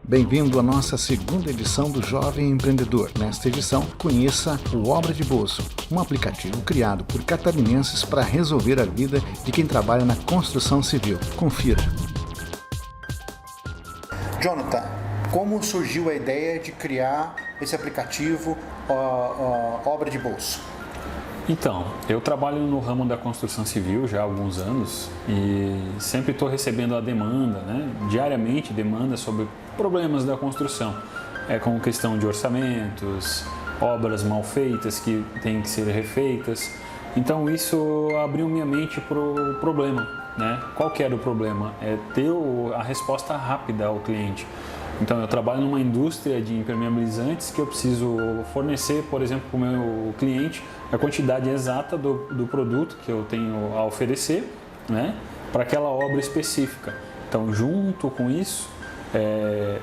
Bem-vindo à nossa segunda edição do Jovem Empreendedor. Nesta edição, conheça o Obra de Bolso, um aplicativo criado por catarinenses para resolver a vida de quem trabalha na construção civil. Confira. Jonathan, como surgiu a ideia de criar esse aplicativo Obra de Bolso? Então, eu trabalho no ramo da construção civil já há alguns anos e sempre estou recebendo a demanda, diariamente demanda sobre problemas da construção. Como questão de orçamentos, obras mal feitas que têm que ser refeitas. Então isso abriu minha mente para o problema. Qual que era o problema? É ter a resposta rápida ao cliente. Então eu trabalho numa indústria de impermeabilizantes que eu preciso fornecer, por exemplo, para o meu cliente a quantidade exata do produto que eu tenho a oferecer, para aquela obra específica. Então junto com isso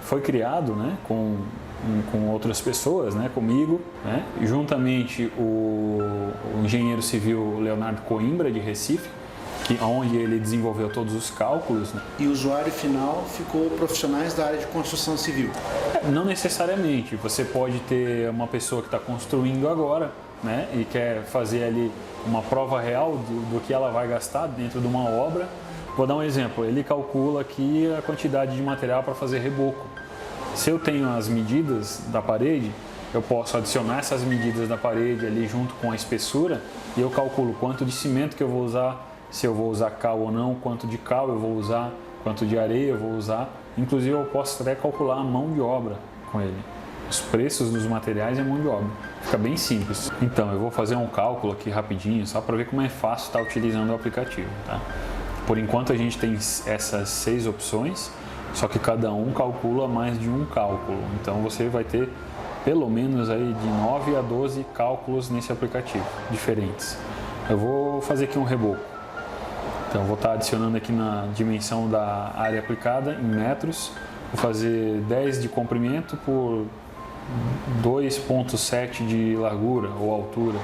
foi criado, com outras pessoas, comigo, juntamente o engenheiro civil Leonardo Coimbra de Recife, onde ele desenvolveu todos os cálculos. E o usuário final ficou profissionais da área de construção civil? Não necessariamente. Você pode ter uma pessoa que está construindo agora, e quer fazer ali uma prova real do que ela vai gastar dentro de uma obra. Vou dar um exemplo. Ele calcula aqui a quantidade de material para fazer reboco. Se eu tenho as medidas da parede, eu posso adicionar essas medidas da parede ali junto com a espessura e eu calculo quanto de cimento que eu vou usar, se eu vou usar cal ou não, quanto de cal eu vou usar, quanto de areia eu vou usar. Inclusive eu posso até calcular a mão de obra com ele. Os preços dos materiais e a mão de obra. Fica bem simples. Então eu vou fazer um cálculo aqui rapidinho, só para ver como é fácil estar utilizando o aplicativo. Por enquanto a gente tem essas 6 opções, só que cada um calcula mais de um cálculo. Então você vai ter pelo menos aí de 9 a 12 cálculos nesse aplicativo, diferentes. Eu vou fazer aqui um reboco. Então eu vou estar adicionando aqui na dimensão da área aplicada em metros. Vou fazer 10 de comprimento por 2,7 de largura ou altura.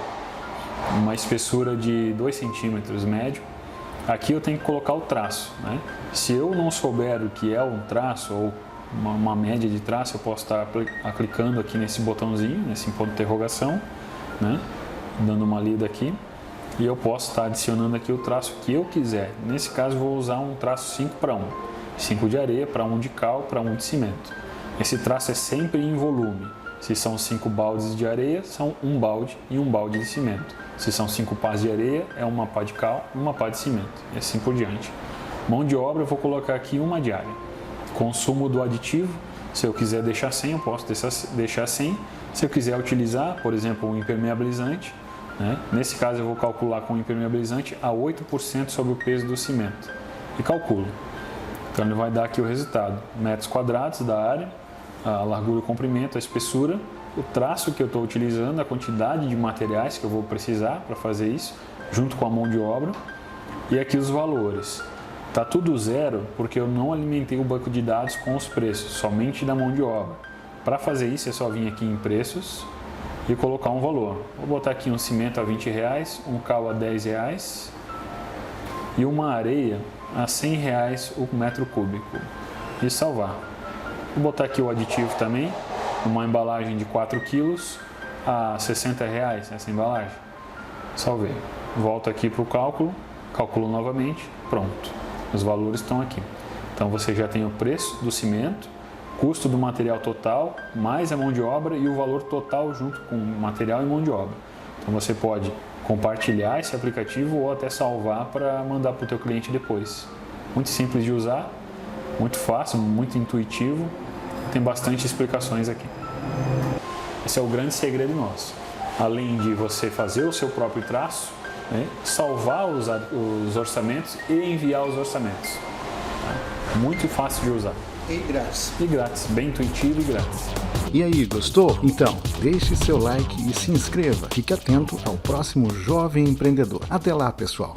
Uma espessura de 2 centímetros médio. Aqui eu tenho que colocar o traço. Se eu não souber o que é um traço ou uma média de traço, eu posso estar clicando aqui nesse botãozinho, nesse ponto de interrogação, dando uma lida aqui. E eu posso estar adicionando aqui o traço que eu quiser. Nesse caso, vou usar um traço 5:1. 5 de areia para 1 de cal para 1 de cimento. Esse traço é sempre em volume. Se são 5 baldes de areia, são 1 balde e 1 balde de cimento. Se são 5 pás de areia, é uma pá de cal e uma pá de cimento. E assim por diante. Mão de obra, eu vou colocar aqui uma diária. Consumo do aditivo, se eu quiser deixar 100, eu posso deixar 100. Se eu quiser utilizar, por exemplo, um impermeabilizante, nesse caso eu vou calcular com o impermeabilizante a 8% sobre o peso do cimento. E calculo. Então ele vai dar aqui o resultado. Metros quadrados da área, a largura e o comprimento, a espessura, o traço que eu estou utilizando, a quantidade de materiais que eu vou precisar para fazer isso, junto com a mão de obra. E aqui os valores. Está tudo zero porque eu não alimentei o banco de dados com os preços, somente da mão de obra. Para fazer isso é só vir aqui em preços e colocar um valor. Vou botar aqui um cimento a R$20, um cal a R$10 e uma areia a R$100 o metro cúbico. E salvar. Vou botar aqui o aditivo também, uma embalagem de 4 kg a R$60 essa embalagem. Salvei. Volto aqui para o cálculo, calculo novamente, pronto. Os valores estão aqui. Então você já tem o preço do cimento, custo do material total, mais a mão de obra e o valor total junto com material e mão de obra. Então você pode compartilhar esse aplicativo ou até salvar para mandar para o teu cliente depois. Muito simples de usar, muito fácil, muito intuitivo, tem bastante explicações aqui. Esse é o grande segredo nosso. Além de você fazer o seu próprio traço, salvar os orçamentos e enviar os orçamentos. Muito fácil de usar. E grátis. E grátis, bem intuitivo e grátis. E aí, gostou? Então, deixe seu like e se inscreva. Fique atento ao próximo Jovem Empreendedor. Até lá, pessoal!